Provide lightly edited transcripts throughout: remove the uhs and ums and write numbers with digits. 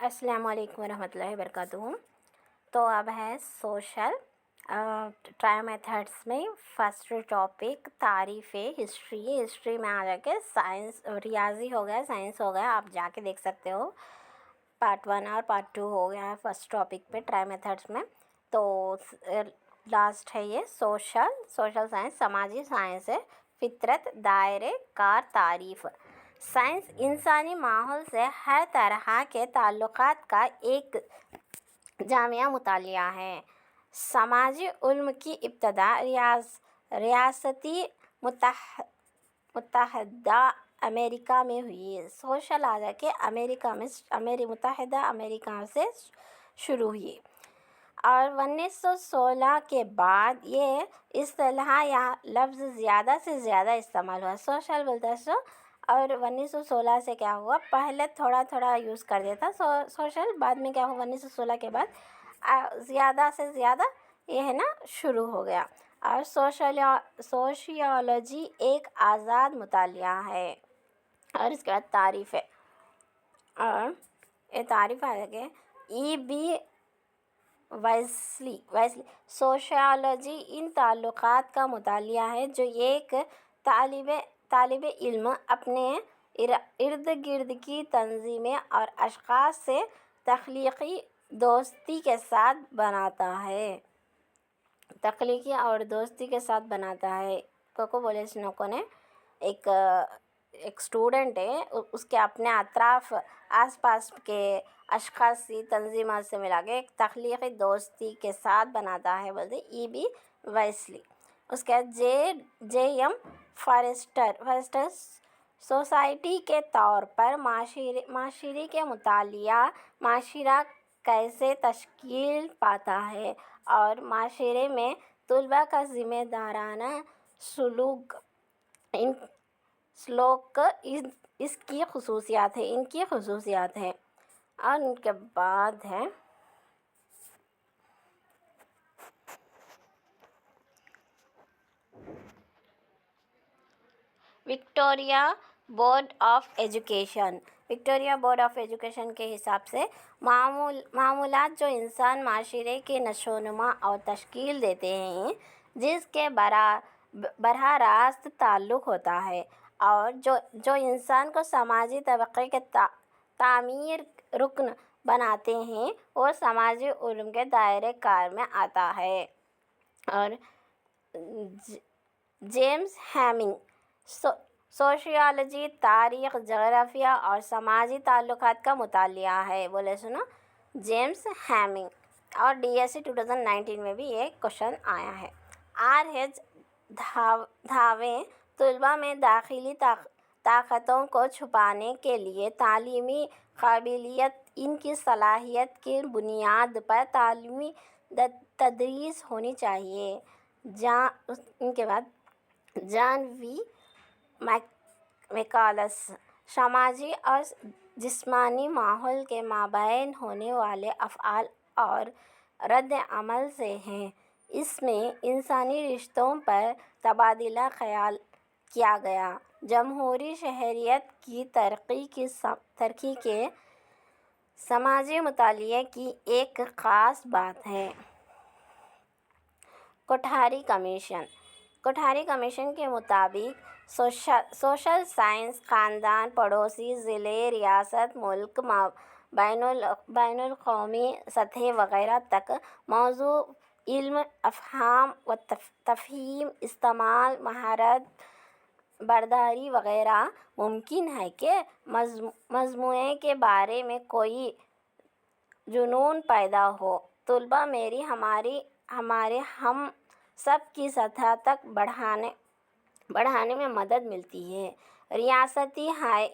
السلام علیکم ورحمۃ اللہ وبرکاتہ۔ تو اب ہے سوشل ٹرائی میتھڈس میں فرسٹ ٹاپک تعریف ہسٹری میں آ جا کے سائنس ریاضی ہو گیا، سائنس ہو گیا، آپ جا کے دیکھ سکتے ہو۔ پارٹ 1 اور پارٹ 2 ہو گیا ہے فرسٹ ٹاپک پہ ٹرائی میتھڈس میں۔ تو لاسٹ ہے یہ سوشل سائنس، سماجی سائنس ہے۔ فطرت، دائرے کار تعریف۔ سائنس انسانی ماحول سے ہر طرح کے تعلقات کا ایک جامع مطالعہ ہے۔ سماجی علم کی ابتدا ریاستی متحدہ امریکہ میں ہوئی۔ سوشل آ جا کے متحدہ امریکہ سے شروع ہوئی اور 1916 کے بعد یہ اصطلاح یا لفظ زیادہ سے زیادہ استعمال ہوا۔ سوشل بولتا سو، اور 1916 سے کیا ہوا، پہلے تھوڑا یوز کر دیا تھا سوشل، بعد میں کیا ہوا 1916 کے بعد زیادہ سے زیادہ یہ ہے نا شروع ہو گیا۔ اور سوشیالوجی ایک آزاد مطالعہ ہے۔ اور اس کے بعد تعریف ہے، اور یہ تعریف آ کہ E.B. ویسلی سوشیالوجی ان تعلقات کا مطالعہ ہے جو ایک طالب علم اپنے ارد گرد کی تنظیمیں اور اشخاص سے تخلیقی دوستی کے ساتھ بناتا ہے۔ کوکو بولیسنوکو نے ایک اسٹوڈنٹ ہے، اس کے اپنے آس پاس کے اشخاص کی تنظیمات سے ملا کے ایک تخلیقی دوستی کے ساتھ بناتا ہے، بولتے E.B. ویسلی۔ اس کے بعد J.M. فارسٹر سوسائٹی کے طور پر معاشرے کے مطالعہ، معاشرہ کیسے تشکیل پاتا ہے اور معاشرے میں طلباء کا ذمہ دارانہ سلوک ان کی خصوصیات ہیں۔ اور ان کے بعد ہے وکٹوریہ بورڈ آف ایجوکیشن کے حساب سے معمولات جو انسان معاشرے کے نشو و نما اور تشکیل دیتے ہیں، جس کے براہ راست تعلق ہوتا ہے، اور جو انسان کو سماجی طبقے کے تعمیر رکن بناتے ہیں، وہ سماجی علوم کے دائرۂ کار میں آتا ہے۔ اور جیمز ہیمنگ سوشیالوجی تاریخ، جغرافیہ اور سماجی تعلقات کا مطالعہ ہے، بولے سنو جیمز ہیمنگ۔ اور DSE 2019 میں بھی یہ کوشچن آیا ہے۔ RH دھاوے طلباء میں داخلی طاقتوں کو چھپانے کے لیے تعلیمی قابلیت، ان کی صلاحیت کی بنیاد پر تعلیمی تدریس ہونی چاہیے۔ ان کے بعد جان وی میکالس سماجی اور جسمانی ماحول کے مابین ہونے والے افعال اور رد عمل سے ہیں۔ اس میں انسانی رشتوں پر تبادلہ خیال کیا گیا۔ جمہوری شہریت کی ترقی کے سماجی مطالعے کی ایک خاص بات ہے۔ کوٹھاری کمیشن کے مطابق سوشل سائنس خاندان، پڑوسی، ضلع، ریاست، ملک، بین الاقوامی سطح وغیرہ تک موزوں علم، افہام و تفہیم، استعمال، مہارت برداری وغیرہ ممکن ہے کہ مجموعے کے بارے میں کوئی جنون پیدا ہو۔ طلباء ہمارے ہم سب کی سطح تک بڑھانے میں مدد ملتی ہے۔ ریاستی ہائے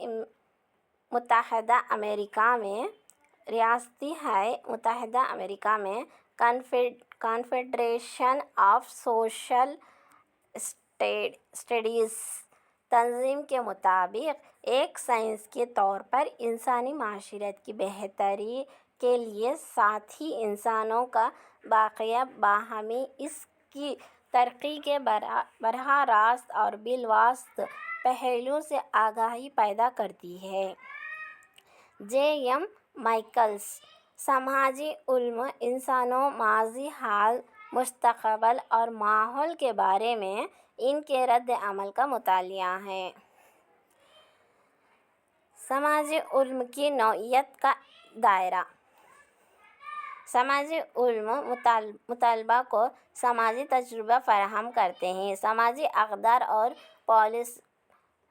متحدہ امریکہ میں کنفیڈریشن آف سوشل اسٹڈیز تنظیم کے مطابق ایک سائنس کے طور پر انسانی معاشرت کی بہتری کے لیے ساتھی انسانوں کا باقی باہمی اس کی ترقی کے براہ راست اور بالواسطہ پہلوؤں سے آگاہی پیدا کرتی ہے۔ J.M. مائیکلس۔ سماجی علم انسانوں، ماضی، حال، مستقبل اور ماحول کے بارے میں ان کے رد عمل کا مطالعہ ہے۔ سماجی علم کی نوعیت کا دائرہ۔ سماجی علم مطالبہ کو سماجی تجربہ فراہم کرتے ہیں، سماجی اقدار اور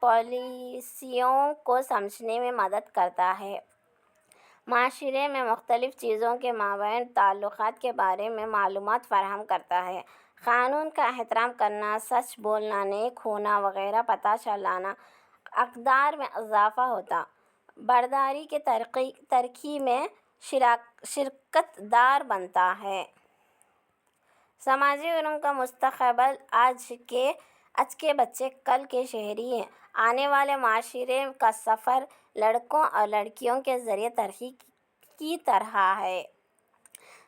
پالیسیوں کو سمجھنے میں مدد کرتا ہے، معاشرے میں مختلف چیزوں کے مابین تعلقات کے بارے میں معلومات فراہم کرتا ہے، قانون کا احترام کرنا، سچ بولنا، نیک ہونا وغیرہ پتہ چلانا، اقدار میں اضافہ ہوتا، برداری کی ترقی میں شراکت دار بنتا ہے۔ سماجی علوم کا مستقبل آج کے بچے کل کے شہری ہیں۔ آنے والے معاشرے کا سفر لڑکوں اور لڑکیوں کے ذریعے ترقی کی طرح ہے۔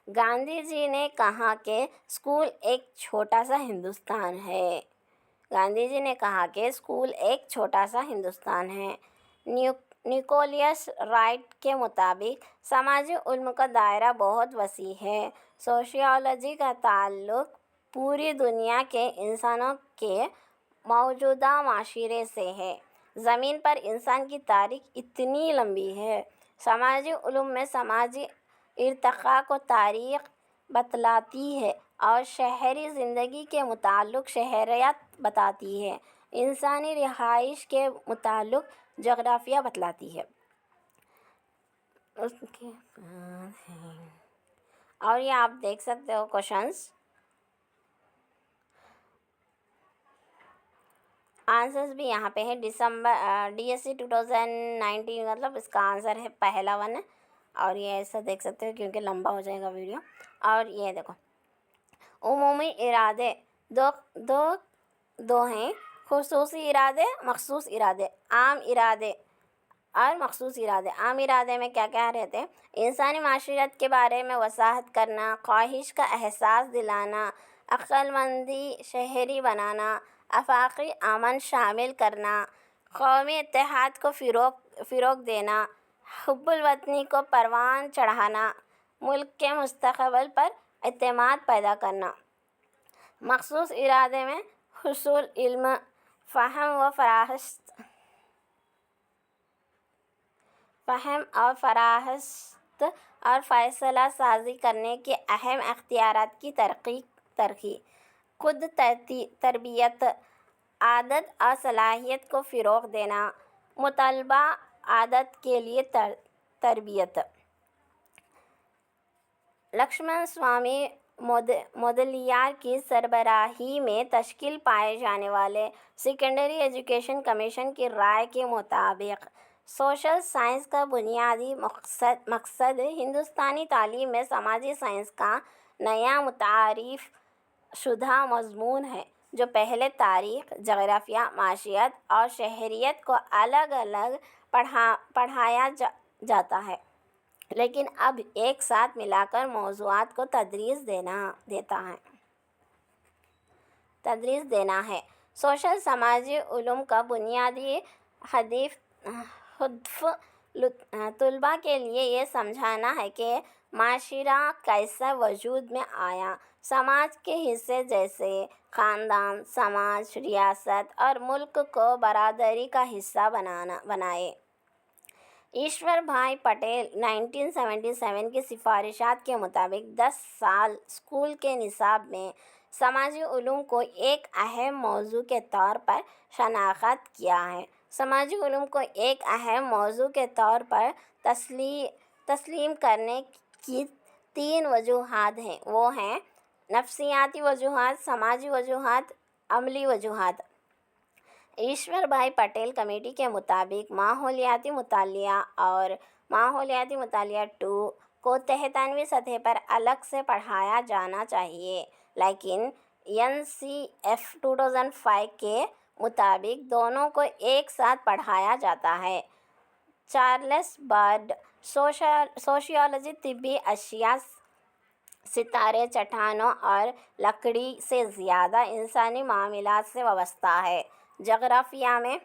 گاندھی جی نے کہا کہ اسکول ایک چھوٹا سا ہندوستان ہے۔ گاندھی جی نے کہا کہ اسکول ایک چھوٹا سا ہندوستان ہے۔ نیکولس رائٹ کے مطابق سماجی علم کا دائرہ بہت وسیع ہے۔ سوشیالوجی کا تعلق پوری دنیا کے انسانوں کے موجودہ معاشرے سے ہے۔ زمین پر انسان کی تاریخ اتنی لمبی ہے۔ سماجی علوم میں سماجی ارتقاء کو تاریخ بتلاتی ہے اور شہری زندگی کے متعلق شہریت بتاتی ہے، انسانی رہائش کے متعلق جغرافیہ بتلاتی ہے۔ اس کے بعد ہے اور یہ آپ دیکھ سکتے ہو کوشچنس، آنسرز بھی یہاں پہ ہے۔ DSC 2019 مطلب اس کا آنسر ہے پہلا ون ہے، اور یہ ایسا دیکھ سکتے ہو کیونکہ لمبا ہو جائے گا ویڈیو۔ اور یہ دیکھو، عمومی ارادے دو ہیں، خصوصی ارادے، مخصوص ارادے، عام ارادے اور مخصوص ارادے۔ عام ارادے میں کیا کیا رہتے ہیں؟ انسانی معاشرت کے بارے میں وضاحت کرنا، خواہش کا احساس دلانا، عقل مندی شہری بنانا، آفاقی امن شامل کرنا، قومی اتحاد کو فروغ دینا، حب الوطنی کو پروان چڑھانا، ملک کے مستقبل پر اعتماد پیدا کرنا۔ مخصوص ارادے میں حصول علم، فہم اور فراست اور فیصلہ سازی کرنے کے اہم اختیارات کی ترقی، خود تربیت، عادت اور صلاحیت کو فروغ دینا، مطلوبہ عادت کے لیے تربیت۔ لکشمن سوامی مودلیار کی سربراہی میں تشکیل پائے جانے والے سیکنڈری ایجوکیشن کمیشن کی رائے کے مطابق سوشل سائنس کا بنیادی مقصد ہندوستانی تعلیم میں سماجی سائنس کا نیا متعارف شدہ مضمون ہے، جو پہلے تاریخ، جغرافیہ، معیشت اور شہریت کو الگ الگ پڑھایا جاتا ہے، لیکن اب ایک ساتھ ملا کر موضوعات کو تدریس دینا ہے۔ سوشل سماجی علوم کا بنیادی ہدف طلباء کے لیے یہ سمجھانا ہے کہ معاشرہ کیسے وجود میں آیا، سماج کے حصے جیسے خاندان، سماج، ریاست اور ملک کو برادری کا حصہ بنائے۔ ایشور بھائی پٹیل 1977 کی سفارشات کے مطابق 10 سال اسکول کے نصاب میں سماجی علوم کو ایک اہم موضوع کے طور پر شناخت کیا ہے۔ سماجی علوم کو ایک اہم موضوع کے طور پر تسلیم کرنے کی 3 وجوہات ہیں، وہ ہیں نفسیاتی وجوہات، سماجی وجوہات، عملی وجوہات۔ ایشور بھائی پٹیل کمیٹی کے مطابق ماحولیاتی مطالعہ اور ماحولیاتی مطالعہ 2 کو 93ویں سطح پر الگ سے پڑھایا جانا چاہیے، لیکن NCF 2005 کے مطابق دونوں کو ایک ساتھ پڑھایا جاتا ہے۔ چارلس برڈ سوشیالوجی طبی اشیاء، ستارے، چٹانوں اور لکڑی سے زیادہ انسانی معاملات سے وابستہ ہے۔ جغرافیہ میں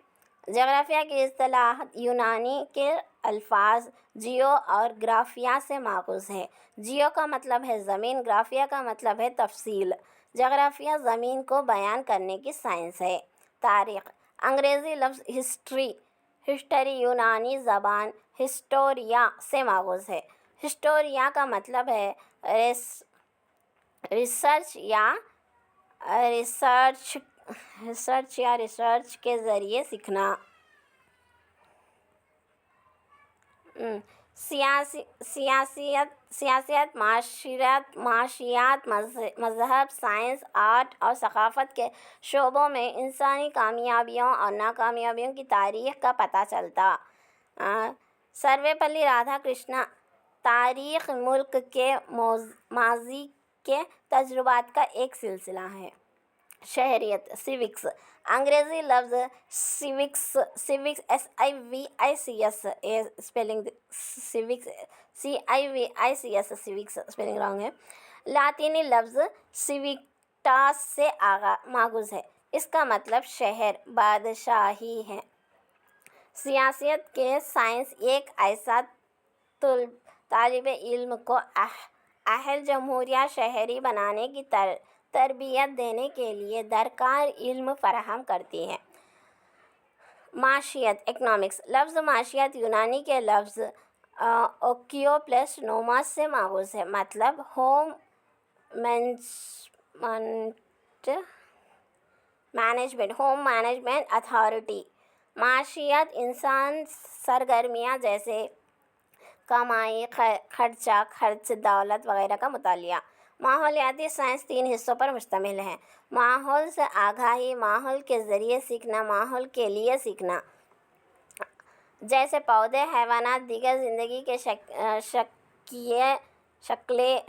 جغرافیہ کی اصطلاحات یونانی کے الفاظ جیو اور گرافیا سے ماخوذ ہے۔ جیو کا مطلب ہے زمین، گرافیا کا مطلب ہے تفصیل۔ جغرافیہ زمین کو بیان کرنے کی سائنس ہے۔ تاریخ، انگریزی لفظ ہسٹری یونانی زبان ہسٹوریا سے ماخوذ ہے۔ ہسٹوریا کا مطلب ہے ریسرچ یا ریسرچ کے ذریعے سیکھنا۔ سیاست، معاشیات، مذہب، سائنس، آرٹ اور ثقافت کے شعبوں میں انسانی کامیابیوں اور ناکامیابیوں کی تاریخ کا پتہ چلتا۔ سرویپلی رادھا کرشنا، تاریخ ملک کے ماضی کے تجربات کا ایک سلسلہ ہے۔ شہریت، سیوکس، انگریزی لفظ سیوکس اسپیلنگ رانگ ہے، لاطینی لفظ سیوکٹاس سے ماخوذ ہے۔ اس کا مطلب شہر، بادشاہی ہے۔ سیاست کے سائنس ایک ایسا طالب علم کو اہل جمہوریہ شہری بنانے کی تربیت دینے کے لیے درکار علم فراہم کرتی ہے۔ معیشت، اکنامکس، لفظ معیشت یونانی کے لفظ اوکیو پلس نوماس سے ماخوذ ہے، مطلب ہوم مینجمنٹ اتھارٹی۔ معیشت انسان سرگرمیاں جیسے کمائی، خرچ، دولت وغیرہ کا مطالعہ۔ ماحولیاتی سائنس 3 حصوں پر مشتمل ہے: ماحول سے آگاہی، ماحول کے ذریعے سیکھنا، ماحول کے لیے سیکھنا۔ جیسے پودے، حیوانات، دیگر زندگی کے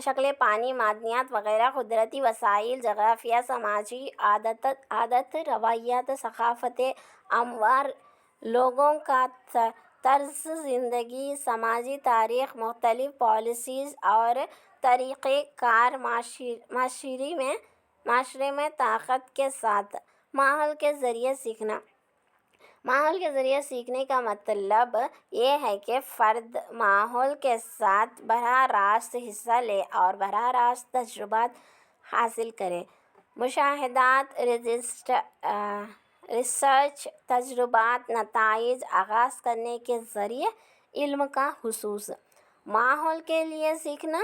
شکلیں، پانی، معدنیات وغیرہ، قدرتی وسائل۔ جغرافیہ، سماجی عادات، روایات، ثقافتیں، امور، لوگوں کا طرز زندگی، سماجی تاریخ، مختلف پالیسیز اور طریقۂ کار، معاشرے میں طاقت کے ساتھ۔ ماحول کے ذریعے سیکھنا، ماحول کے ذریعے سیکھنے کا مطلب یہ ہے کہ فرد ماحول کے ساتھ براہ راست حصہ لے اور براہ راست تجربات حاصل کرے۔ مشاہدات، ریسرچ، تجربات، نتائج آغاز کرنے کے ذریعے علم کا حصول۔ ماحول کے لیے سیکھنا،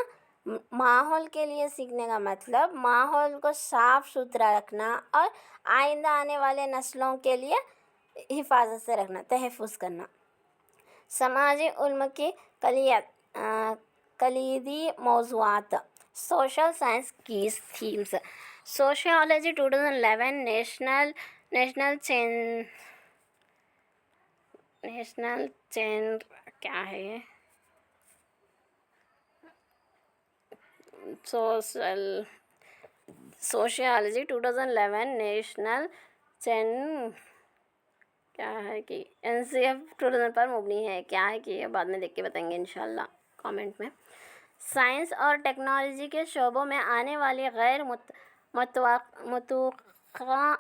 ماحول کے لیے سیکھنے کا مطلب ماحول کو صاف ستھرا رکھنا اور آئندہ آنے والے نسلوں کے لیے حفاظت سے رکھنا، تحفظ کرنا۔ سماجی علم کی کلیدی موضوعات۔ سوشل سائنس کی تھیمز: سوشیالوجی 2011 نیشنل چینر کیا ہے یہ؟ سوشیالوجی 2011 نیشنل چینر کیا ہے کہ NCF 2000 پر مبنی ہے۔ کیا ہے کہ یہ بعد میں دیکھ کے بتائیں گے انشاءاللہ کامنٹ میں۔ سائنس اور ٹیکنالوجی کے شعبوں میں آنے والی غیر متوقع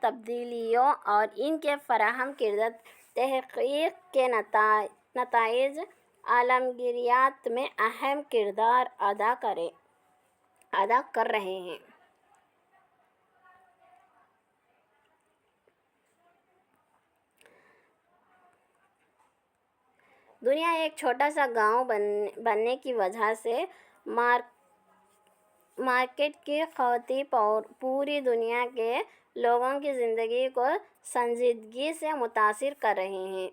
تبدیلیوں اور ان کے فراہم کردہ تحقیق کے نتائج عالمگیریت میں اہم کردار ادا کر رہے ہیں۔ دنیا ایک چھوٹا سا گاؤں بننے کی وجہ سے مارکیٹ کی خطے پوری دنیا کے لوگوں کی زندگی کو سنجیدگی سے متاثر کر رہے ہیں۔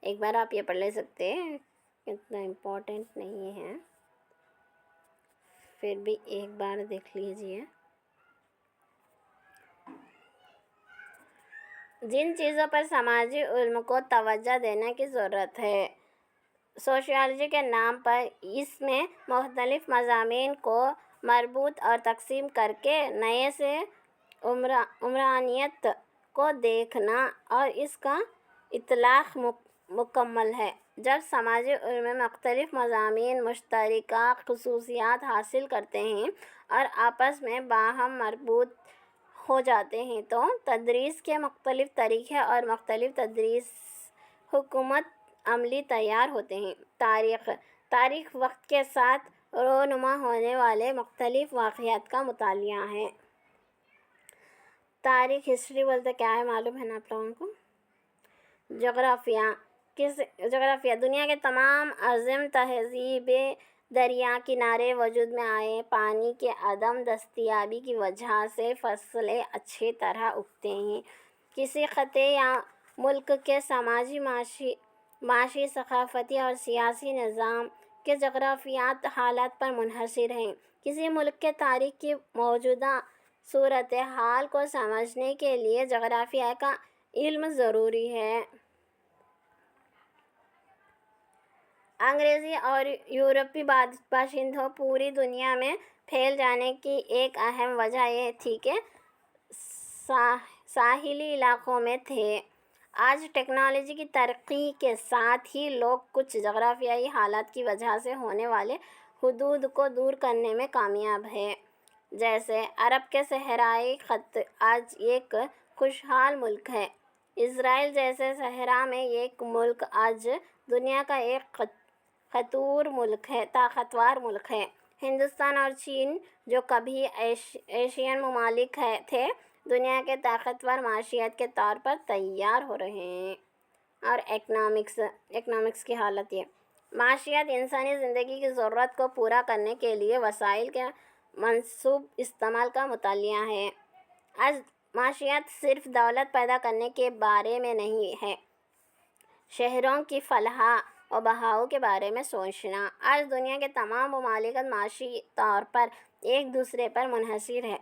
ایک بار آپ یہ پڑھ لے سکتے ہیں، اتنا امپورٹنٹ نہیں ہے، پھر بھی ایک بار دیکھ لیجئے۔ جن چیزوں پر سماجی علم کو توجہ دینے کی ضرورت ہے۔ سوشیالوجی کے نام پر اس میں مختلف مضامین کو مربوط اور تقسیم کر کے نئے سے عمرانیت کو دیکھنا اور اس کا اطلاق مکمل ہے جب سماجی علوم میں مختلف مضامین مشترکہ خصوصیات حاصل کرتے ہیں اور آپس میں باہم مربوط ہو جاتے ہیں تو تدریس کے مختلف طریقے اور مختلف تدریس حکمت عملی تیار ہوتے ہیں۔ تاریخ وقت کے ساتھ رونما ہونے والے مختلف واقعات کا مطالعہ ہے۔ تاریخ ہسٹری بولتے کیا ہے معلوم ہے نا آپ لوگوں کو؟ جغرافیہ دنیا کے تمام عظیم تہذیبیں دریا کنارے وجود میں آئے۔ پانی کی عدم دستیابی کی وجہ سے فصلیں اچھی طرح اگتے ہیں۔ کسی خطے یا ملک کے سماجی معاشی ثقافتی اور سیاسی نظام کے جغرافیائی حالات پر منحصر ہیں۔ کسی ملک کے تاریخ کی موجودہ صورتحال کو سمجھنے کے لیے جغرافیہ کا علم ضروری ہے۔ انگریزی اور یورپی باشندوں پوری دنیا میں پھیل جانے کی ایک اہم وجہ یہ تھی کہ ساحلی علاقوں میں تھے۔ آج ٹیکنالوجی کی ترقی کے ساتھ ہی لوگ کچھ جغرافیائی حالات کی وجہ سے ہونے والے حدود کو دور کرنے میں کامیاب ہیں۔ جیسے عرب کے صحرائی خطے آج ایک خوشحال ملک ہے۔ اسرائیل جیسے صحرا میں ایک ملک آج دنیا کا ایک طاقتور ملک ہے۔ ہندوستان اور چین جو کبھی ایشین ممالک تھے دنیا کے طاقتور معیشت کے طور پر تیار ہو رہے ہیں۔ اور اکنامکس کی حالت یہ معیشت انسانی زندگی کی ضرورت کو پورا کرنے کے لیے وسائل کے مناسب استعمال کا مطالعہ ہے۔ آج معیشت صرف دولت پیدا کرنے کے بارے میں نہیں ہے، شہریوں کی فلاح و بہبود کے بارے میں سوچنا۔ آج دنیا کے تمام ممالک معاشی طور پر ایک دوسرے پر منحصر ہیں۔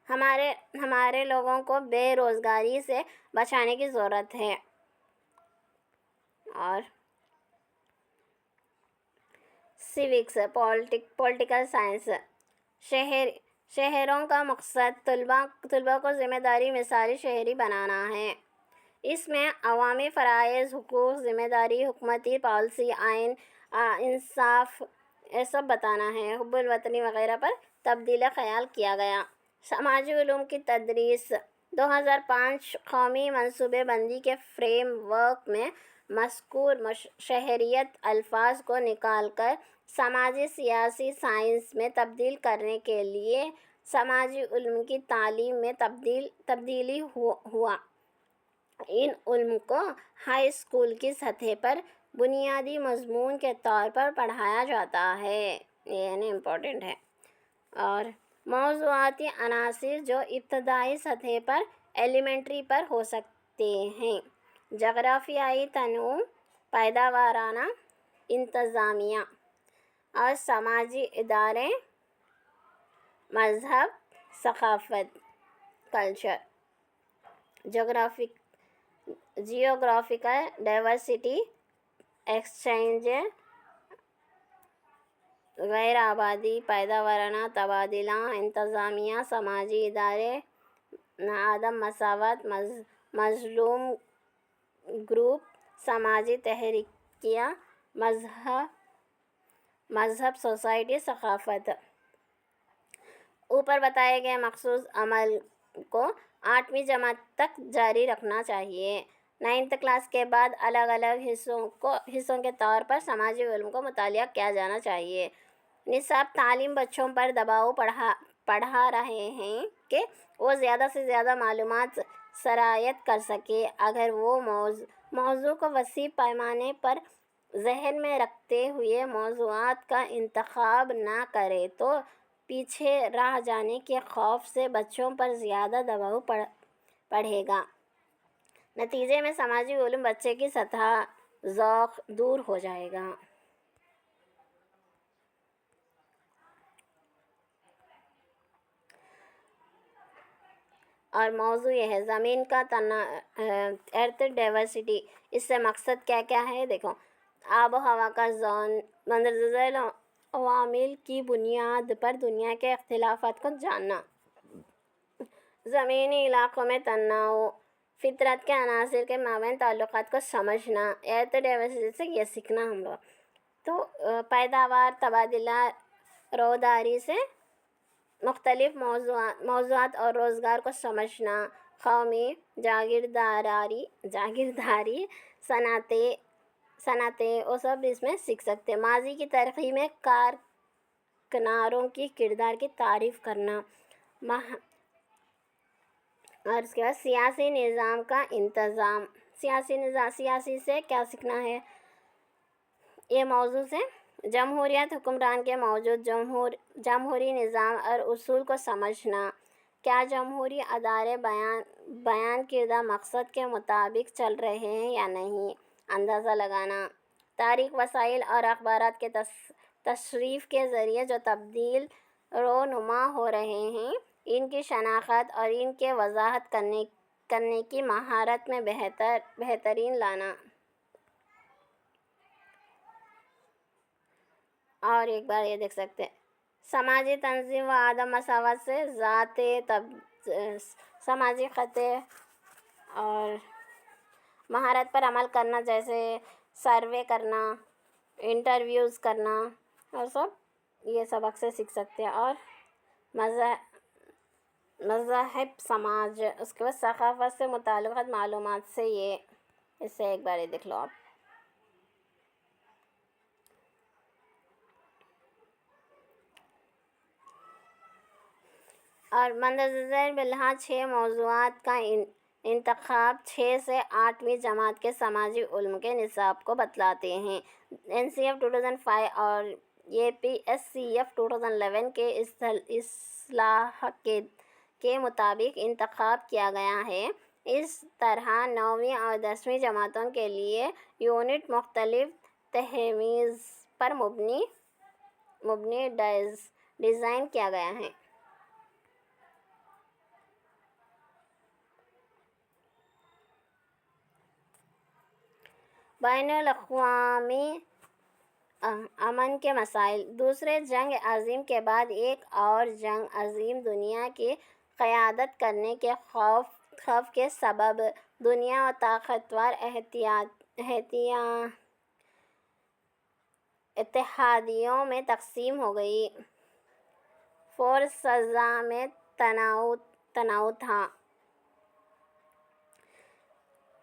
ہمارے لوگوں کو بے روزگاری سے بچانے کی ضرورت ہے۔ اور سیوکس پولیٹیکل سائنس شہروں کا مقصد طلباء کو ذمہ داری مثالی شہری بنانا ہے۔ اس میں عوامی فرائض، حقوق، ذمہ داری، حکومتی پالیسی، آئین، انصاف یہ سب بتانا ہے۔ حب الوطنی وغیرہ پر تبادلہ خیال کیا گیا۔ سماجی علوم کی تدریس 2005 قومی منصوبہ بندی کے فریم ورک میں مذکور شہریت الفاظ کو نکال کر سماجی سیاسی سائنس میں تبدیل کرنے کے لیے سماجی علوم کی تعلیم میں تبدیلی ہوا۔ ان علوم کو ہائی اسکول کی سطح پر بنیادی مضمون کے طور پر پڑھایا جاتا ہے، یہ امپورٹنٹ ہے۔ اور موضوعاتی عناصر جو ابتدائی سطح پر ایلیمنٹری پر ہو سکتے ہیں، جغرافیائی تنوع، پیداوارانہ انتظامیہ اور سماجی ادارے، مذہب، ثقافت، کلچر، جیوگرافیکل ڈائیورسٹی، ایکسچینج، غیر آبادی، پیداوارانہ تبادلہ، انتظامیہ، سماجی ادارے، عدم مساوات، مظلوم گروپ، سماجی تحریکیں، مذہب، سوسائٹی، ثقافت۔ اوپر بتائے گئے مخصوص عمل کو 8ویں جماعت تک جاری رکھنا چاہیے۔ 9th کلاس کے بعد الگ الگ حصوں کے طور پر سماجی علوم کو مطالعہ کیا جانا چاہیے۔ نصاب تعلیم بچوں پر دباؤ پڑھا رہے ہیں کہ وہ زیادہ سے زیادہ معلومات سرایت کر سکیں۔ اگر وہ موضوع کو وسیع پیمانے پر ذہن میں رکھتے ہوئے موضوعات کا انتخاب نہ کرے تو پیچھے رہ جانے کے خوف سے بچوں پر زیادہ دباؤ پڑے گا۔ نتیجے میں سماجی علوم بچے کی سطح ذوق دور ہو جائے گا۔ اور موضوع یہ ہے زمین کا ارتھ ڈائیورسٹی۔ اس سے مقصد کیا ہے دیکھو، آب و ہوا کا زون، مندرجہ ذیل عوامل کی بنیاد پر دنیا کے اختلافات کو جاننا، زمینی علاقوں میں تنوع، فطرت کے عناصر کے مابین تعلقات کو سمجھنا، ایرتھ ڈائیورسٹی سے یہ سیکھنا ہم لوگ. تو پیداوار، تبادلہ، روداری سے مختلف موضوعات اور روزگار کو سمجھنا، قومی جاگیرداری صنعتیں وہ سب اس میں سیکھ سکتے ہیں. ماضی کی ترقی میں کارکناروں کی کردار کی تعریف کرنا، اور اس کے بعد سیاسی نظام کا انتظام. سیاسی سے کیا سیکھنا ہے یہ موضوع سے؟ جمہوریت، حکمران کے موجود جمہوری نظام اور اصول کو سمجھنا. کیا جمہوری ادارے بیان کردہ مقصد کے مطابق چل رہے ہیں یا نہیں، اندازہ لگانا. تاریخ، وسائل اور اخبارات کے تصریف کے ذریعے جو تبدیل رونما ہو رہے ہیں، ان کی شناخت اور ان کے وضاحت کرنے کی مہارت میں بہترین لانا. اور ایک بار یہ دیکھ سکتے ہیں، سماجی تنظیم و عدم مساوات سے سماجی خطے اور مہارت پر عمل کرنا، جیسے سروے کرنا، انٹرویوز کرنا، اور سب یہ سبق سے سیکھ سکتے ہیں. اور مذہب، سماج، اس کے بعد ثقافت سے متعلقات معلومات سے اس سے ایک بار یہ دیکھ لو آپ. اور مندرجہ بلحاظ 6 موضوعات کا انتخاب 6 سے 8ویں جماعت کے سماجی علوم کے نصاب کو بتلاتے ہیں. NCF 2005 اور APSCF 2011 کے اصلاح کے مطابق انتخاب کیا گیا ہے. اس طرح 9ویں اور 10ویں جماعتوں کے لیے یونٹ مختلف تحمیض پر مبنی ڈیزائن کیا گیا ہے. بین الاقوامی امن کے مسائل. دوسرے جنگ عظیم کے بعد ایک اور جنگ عظیم دنیا کی قیادت کرنے کے خوف کے سبب دنیا و طاقتور اتحادیوں میں تقسیم ہو گئی. فورسزا میں تنوع تھا.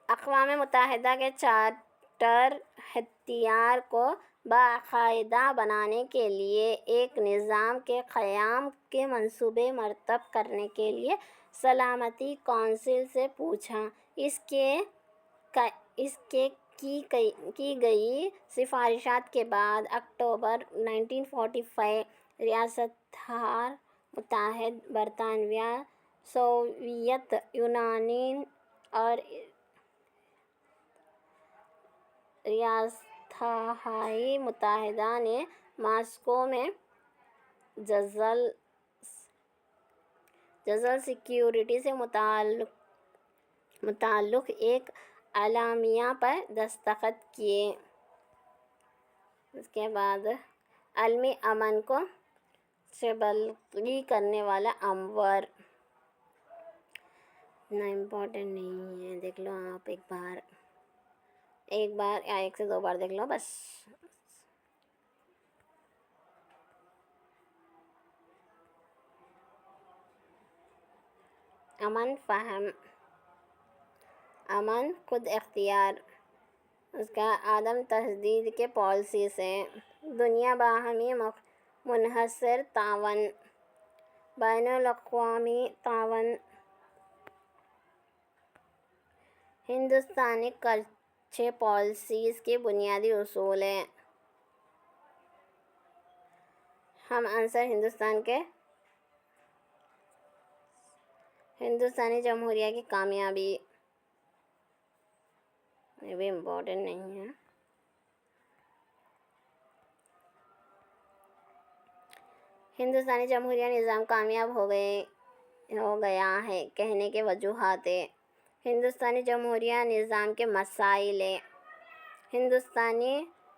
اقوام متحدہ کے چارٹر ہتھیار کو باقاعدہ بنانے کے لیے ایک نظام کے قیام کے منصوبے مرتب کرنے کے لیے سلامتی کونسل سے پوچھا. اس کے کی گئی سفارشات کے بعد اکتوبر 1945 ریاستہائے متحدہ برطانیہ، سوویت یونین اور ریاستہائے متحدہ نے ماسکو میں جزل سیکیورٹی سے متعلق ایک اعلامیہ پر دستخط کیے. اس کے بعد عالمی امن کو چبلغی کرنے والا امور اتنا امپورٹنٹ نہیں ہے، دیکھ لو آپ ایک بار یا 1 سے 2 بار دیکھ لو بس. امن خود اختیار، اس کا عدم تشدد کے پالیسی سے دنیا باہمی منحصر تعاون، بین الاقوامی تعاون، ہندوستانی کلچر پالیسیز کے بنیادی اصول ہیں. ہم عنصر ہندوستانی جمہوریہ کی کامیابی، یہ بھی امپورٹنٹ نہیں ہے. ہندوستانی جمہوریہ نظام کامیاب ہو گیا ہے کہنے کے وجوہات. ہندوستانی جمہوریہ نظام کے مسائل، ہندوستانی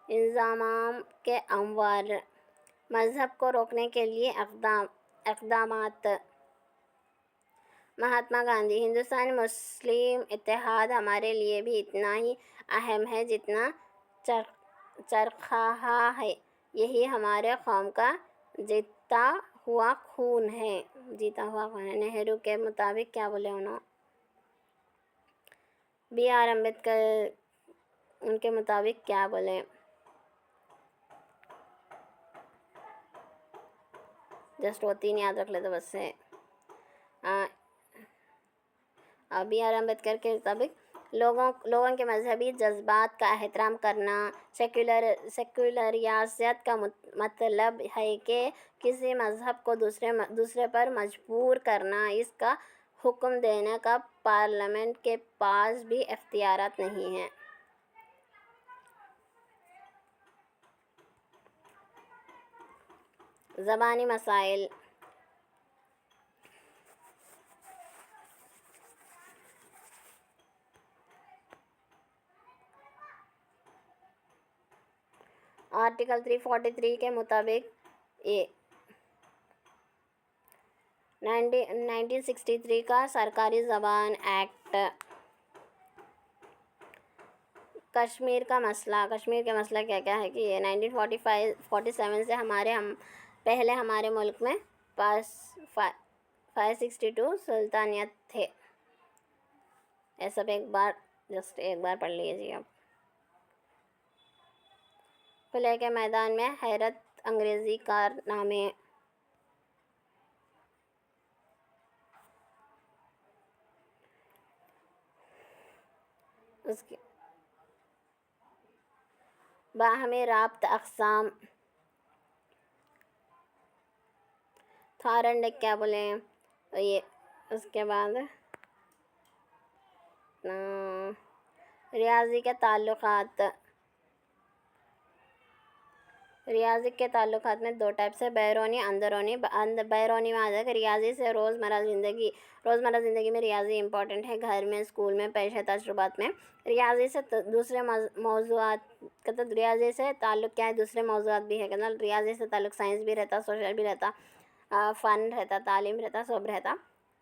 انضمام کے امور، مذہب کو روکنے کے لیے اقدامات، مہاتما گاندھی: ہندوستانی مسلم اتحاد ہمارے لیے بھی اتنا ہی اہم ہے جتنا چرخہ ہے، یہی ہمارے قوم کا جیتا ہوا خون ہے۔ نہرو کے مطابق کیا بولے انہوں؟ بی آر امبیڈکر ان کے مطابق کیا بولے؟ جسٹ وہ 3 یاد رکھ لے تو بس ہے۔ بی آر امبیڈکر کے مطابق لوگوں کے مذہبی جذبات کا احترام کرنا، سیکولر ریاست کا مطلب ہے کہ کسی مذہب کو دوسرے پر مجبور کرنا، اس کا حکم دینے کا پارلیمنٹ کے پاس بھی اختیارات نہیں ہیں۔ زبانی مسائل: آرٹیکل 343 کے مطابق 1963 کا سرکاری زبان ایکٹ۔ کشمیر کے مسئلہ کیا ہے کہ یہ 1947 سے پہلے ہمارے ملک میں 562 سلطنت تھے۔ یہ سب ایک بار پڑھ لیجیے آپ۔ کھلے کے میدان میں حیرت انگیز کارنامے: اس کے باہمی رابط اقسام: تھارنڈک کیا بولیں؟ یہ اس کے بعد ریاضی کے تعلقات میں 2 ٹائپس ہے، بیرونی اندرونی۔ بیرونی میں آ ریاضی سے روزمرہ زندگی میں ریاضی امپورٹنٹ ہے، گھر میں، اسکول میں، پیشہ تجربات میں۔ ریاضی سے دوسرے موضوعات ریاضی سے تعلق کیا ہے؟ دوسرے موضوعات بھی ہے، ریاضی سے تعلق سائنس بھی رہتا، سوشل بھی رہتا، فن رہتا، تعلیم رہتا، سب رہتا۔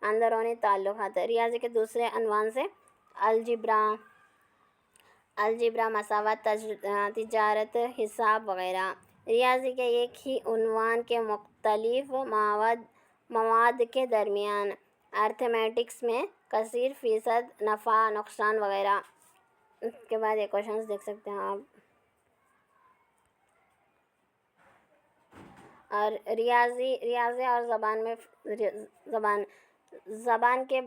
اندرونی تعلقات: ریاضی کے دوسرے عنوان سے الجبرا، مساوات، تجارت، حساب وغیرہ۔ ریاضی کے ایک ہی عنوان کے مختلف مواد کے درمیان ارتھمیٹکس میں کثیر فیصد نفع نقصان وغیرہ۔ اس کے بعد یہ کوشچنز دیکھ سکتے ہیں آپ۔ اور ریاضی اور زبان کے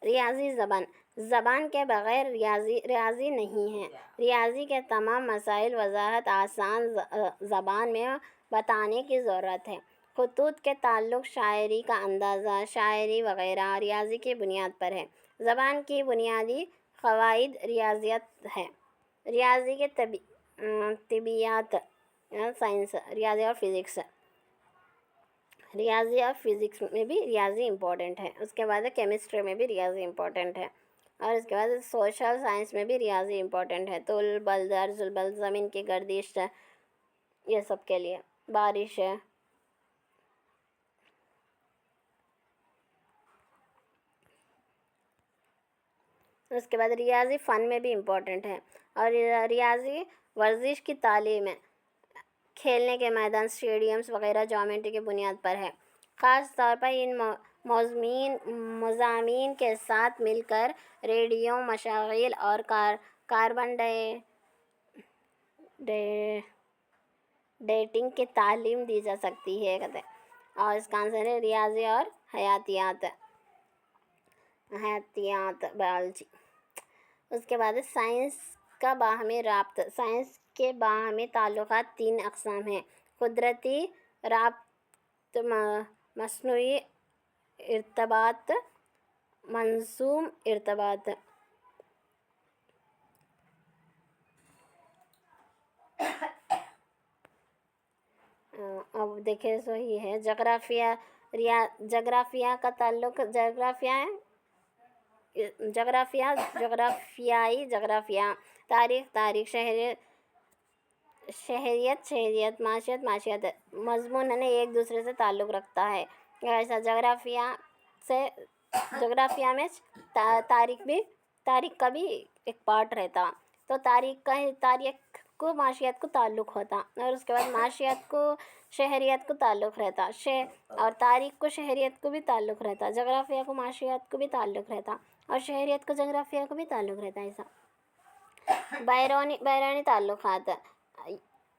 ریاضی زبان کے بغیر ریاضی نہیں ہے۔ ریاضی کے تمام مسائل وضاحت آسان زبان میں بتانے کی ضرورت ہے۔ خطوط کے تعلق، شاعری کا اندازہ، شاعری وغیرہ ریاضی کی بنیاد پر ہے۔ زبان کی بنیادی قواعد ریاضیات ہے۔ ریاضی کے طبیعیات، سائنس، ریاضی اور فزکس میں بھی ریاضی امپورٹنٹ ہے۔ اس کے بعد کیمسٹری میں بھی ریاضی امپورٹنٹ ہے، اور اس کے بعد سوشل سائنس میں بھی ریاضی امپورٹنٹ ہے۔ طول، بلد، عرض البلد، زمین کی گردش، یہ سب کے لیے، بارش ہے۔ اس کے بعد ریاضی فن میں بھی امپورٹنٹ ہے، اور ریاضی ورزش کی تعلیم ہے، کھیلنے کے میدان، اسٹیڈیمز وغیرہ جیومیٹری کی بنیاد پر ہے۔ خاص طور پر ان مضامین کے ساتھ مل کر ریڈیو مشاغل اور کاربن ڈیٹنگ کی تعلیم دی جا سکتی ہے۔ اور اس کا آنسر ہے ریاضی اور حیاتیات، بایولوجی۔ اس کے بعد سائنس کا باہمی رابط: سائنس کے باہمی تعلقات 3 اقسام ہیں: قدرتی رابط، مصنوعی ارتباط، منظوم ارتباط۔ اب دیکھیں سو ہی ہے جغرافیہ کا تعلق، جغرافیائی جغرافیہ، تاریخ، شہریت معاشیت مضمون یعنی ایک دوسرے سے تعلق رکھتا ہے. ایسا جغرافیہ میں تاریخ کا بھی ایک پارٹ رہتا. تو تاریخ کو معاشیت کو تعلق ہوتا، اور اس کے بعد معاشیت کو شہریت کو تعلق رہتا، اور تاریخ کو شہریت کو بھی تعلق رہتا، جغرافیہ کو معاشیت کو بھی تعلق رہتا، اور شہریت کو جغرافیہ کو بھی تعلق رہتا. ایسا بیرونی تعلقات.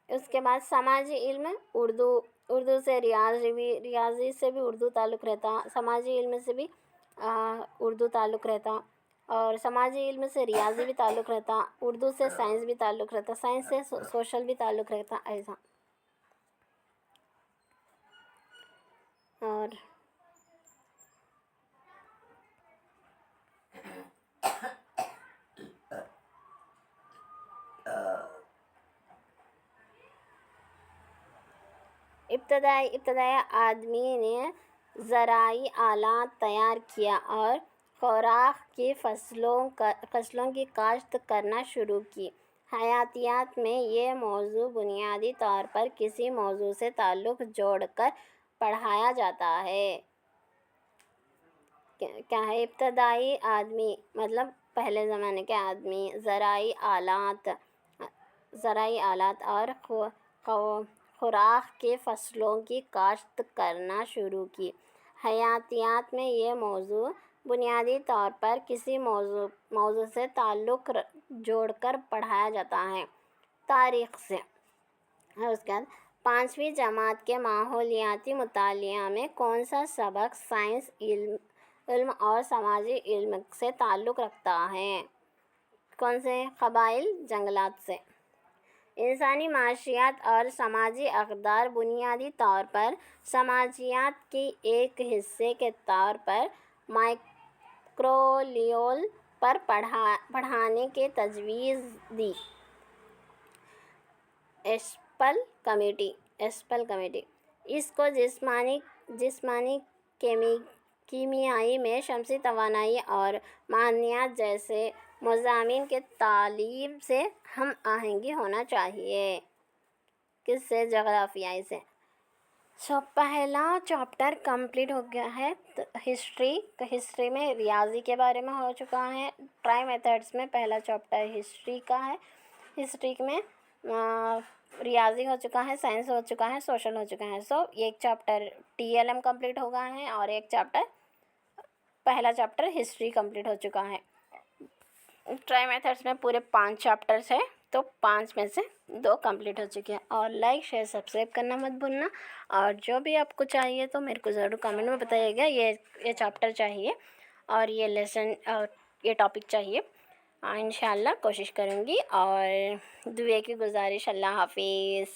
اس کے بعد سماجی علم، اردو سے ریاضی سے بھی اردو تعلق رہتا، سماجی علم سے بھی اردو تعلق رہتا، اور سماجی علم سے ریاضی بھی تعلق رہتا، اردو سے سائنس بھی تعلق رہتا، سائنس سے سوشل بھی تعلق رہتا. ایسا. اور ابتدائی آدمی نے زرعی آلات تیار کیا اور خوراک کی فصلوں کی کاشت کرنا شروع کی. حیاتیات میں یہ موضوع بنیادی طور پر کسی موضوع سے تعلق جوڑ کر پڑھایا جاتا ہے. کیا ہے ابتدائی آدمی؟ مطلب پہلے زمانے کے آدمی زرعی آلات اور خوراک کی فصلوں کی کاشت کرنا شروع کی. حیاتیات میں یہ موضوع بنیادی طور پر کسی موضوع سے تعلق جوڑ کر پڑھایا جاتا ہے. تاریخ سے. اور اس کے بعد 5ویں جماعت کے ماحولیاتی مطالعہ میں کون سا سبق سائنس علم اور سماجی علم سے تعلق رکھتا ہے؟ کون سے؟ قبائل جنگلات سے. انسانی معاشیات اور سماجی اقدار بنیادی طور پر سماجیات کے ایک حصے کے طور پر مائکرو پر پڑھانے کی تجویز دی. ایسپل کمیٹی. اس کو جسمانی کیمیائی میں شمسی توانائی اور معدنیات جیسے مضامین کے تعلیم سے ہم آہنگی ہونا چاہیے. کس سے؟ جغرافیائی سے. پہلا چیپٹر کمپلیٹ ہو گیا ہے. ہسٹری میں ریاضی کے بارے میں ہو چکا ہے. ٹرائی میتھڈس میں پہلا چیپٹر ہسٹری کا ہے. ہسٹری میں ریاضی ہو چکا ہے، سائنس ہو چکا ہے، سوشل ہو چکا ہے. ایک چیپٹر TLM کمپلیٹ ہو گیا ہے، اور پہلا چیپٹر ہسٹری کمپلیٹ ہو چکا ہے. ٹرائی میتھڈس میں پورے 5 چیپٹرس ہیں، تو 5 میں سے 2 کمپلیٹ ہو چکے ہیں. اور لائک شیئر سبسکرائب کرنا مت بھولنا. اور جو بھی آپ کو چاہیے تو میرے کو ضرور کمنٹ میں بتائیے گا. یہ چیپٹر چاہیے اور یہ لیسن اور یہ ٹاپک چاہیے. انشاءاللہ کوشش کروں گی. اور دعا کی گزارش. اللہ حافظ.